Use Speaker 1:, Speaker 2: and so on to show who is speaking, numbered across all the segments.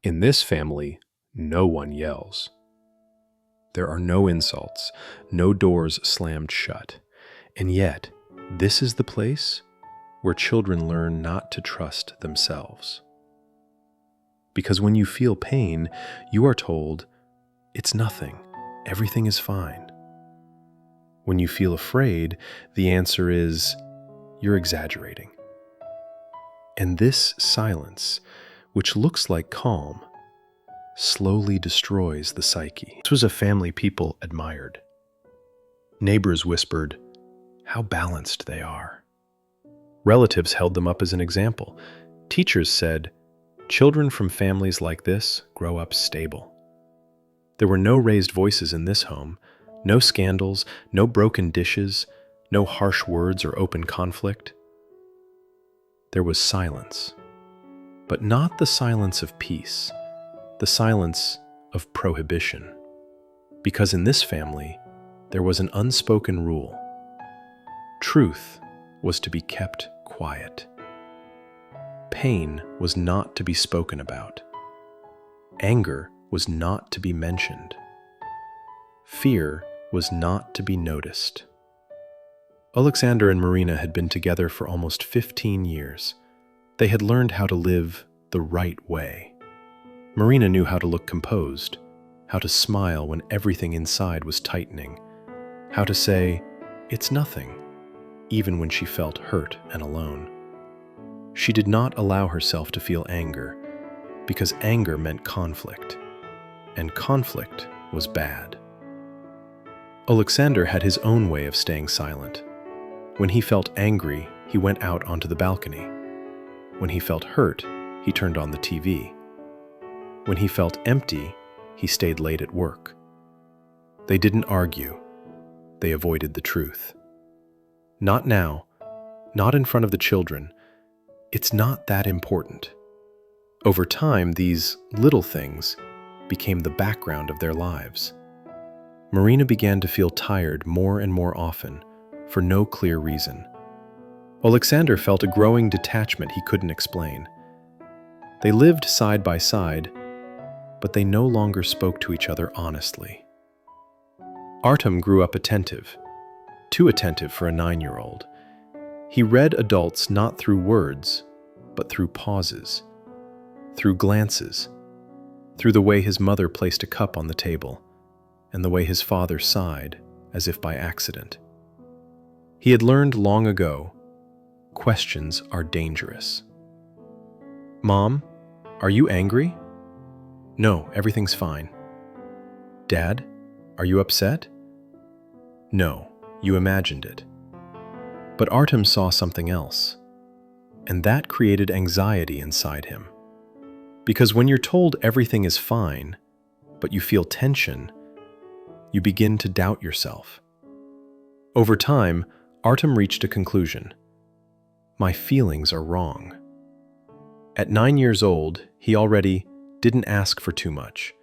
Speaker 1: In this family, no one yells. There are no insults, no doors slammed shut. And yet, this is the place where children learn not to trust themselves. Because when you feel pain, you are told, it's nothing, everything is fine. When you feel afraid, the answer is, you're exaggerating. And this silence, which looks like calm, slowly destroys the psyche. This was a family people admired. Neighbors whispered, how balanced they are. Relatives held them up as an example. Teachers said, children from families like this grow up stable. There were no raised voices in this home, no scandals, no broken dishes, no harsh words or open conflict. There was silence, but not the silence of peace, the silence of prohibition. Because in this family, there was an unspoken rule. Truth was to be kept quiet. Pain was not to be spoken about. Anger was not to be mentioned. Fear was not to be noticed. Alexander and Marina had been together for almost 15 years. They had learned how to live the right way. Marina knew how to look composed, how to smile when everything inside was tightening, how to say, it's nothing, even when she felt hurt and alone. She did not allow herself to feel anger, because anger meant conflict, and conflict was bad. Alexander had his own way of staying silent. When he felt angry, he went out onto the balcony. When he felt hurt, he turned on the TV. When he felt empty, he stayed late at work. They didn't argue. They avoided the truth. Not now, not in front of the children. It's not that important. Over time, these little things became the background of their lives. Marina began to feel tired more and more often, for no clear reason. Alexander felt a growing detachment he couldn't explain. They lived side by side, but they no longer spoke to each other honestly. Artem grew up attentive, too attentive for a 9-year-old. He read adults not through words, but through pauses, through glances, through the way his mother placed a cup on the table, and the way his father sighed, as if by accident. He had learned long ago, questions are dangerous. Mom, are you angry? No, everything's fine. Dad, are you upset? No, you imagined it. But Artem saw something else, and that created anxiety inside him. Because when you're told everything is fine, but you feel tension, you begin to doubt yourself. Over time, Artem reached a conclusion. My feelings are wrong. At 9 years old, he already didn't ask for too much,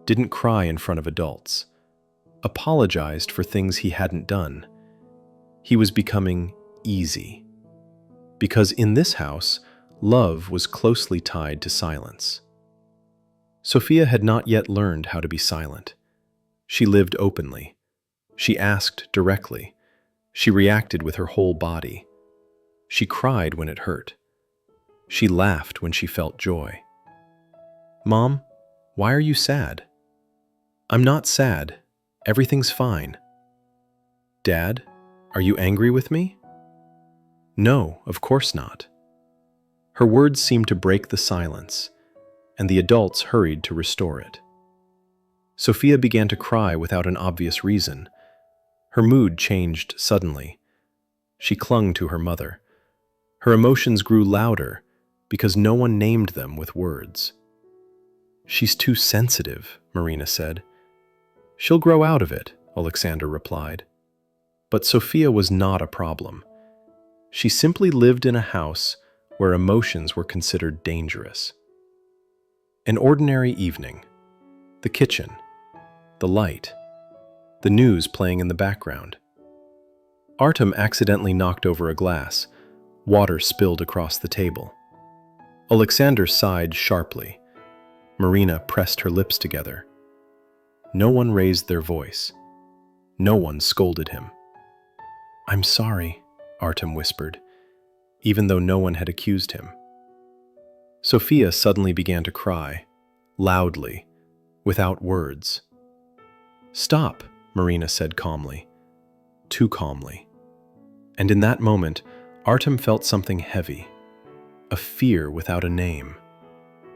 Speaker 1: didn't cry in front of adults, apologized for things he hadn't done. He was becoming easy. Because in this house, love was closely tied to silence. Sophia had not yet learned how to be silent. She lived openly. She asked directly. She reacted with her whole body. She cried when it hurt. She laughed when she felt joy. Mom, why are you sad? I'm not sad. Everything's fine. Dad, are you angry with me? No, of course not. Her words seemed to break the silence, and the adults hurried to restore it. Sophia began to cry without an obvious reason. Her mood changed suddenly. She clung to her mother. Her emotions grew louder because no one named them with words. She's too sensitive, Marina said. She'll grow out of it, Alexander replied. But Sophia was not a problem. She simply lived in a house where emotions were considered dangerous. An ordinary evening. The kitchen. The light. The news playing in the background. Artem accidentally knocked over a glass. Water spilled across the table. Alexander sighed sharply. Marina pressed her lips together. No one raised their voice. No one scolded him. "I'm sorry," Artem whispered, even though no one had accused him. Sophia suddenly began to cry, loudly, without words. "Stop," Marina said calmly, too calmly. And in that moment, Artem felt something heavy, a fear without a name.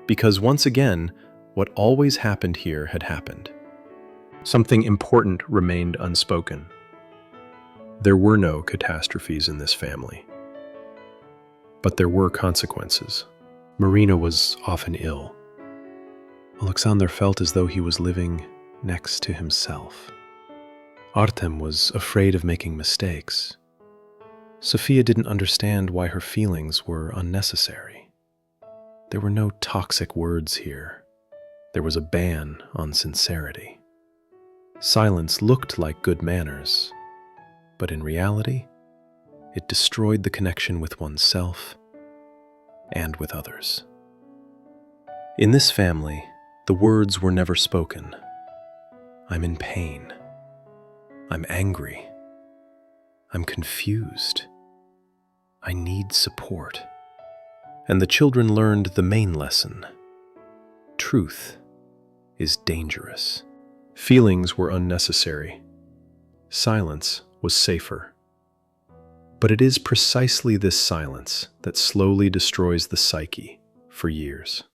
Speaker 1: Because once again, what always happened here had happened. Something important remained unspoken. There were no catastrophes in this family. But there were consequences. Marina was often ill. Alexander felt as though he was living next to himself. Artem was afraid of making mistakes. Sophia didn't understand why her feelings were unnecessary. There were no toxic words here. There was a ban on sincerity. Silence looked like good manners, but in reality, it destroyed the connection with oneself and with others. In this family, the words were never spoken. I'm in pain. I'm angry. I'm confused. I need support. And the children learned the main lesson. Truth is dangerous. Feelings were unnecessary. Silence was safer. But it is precisely this silence that slowly destroys the psyche for years.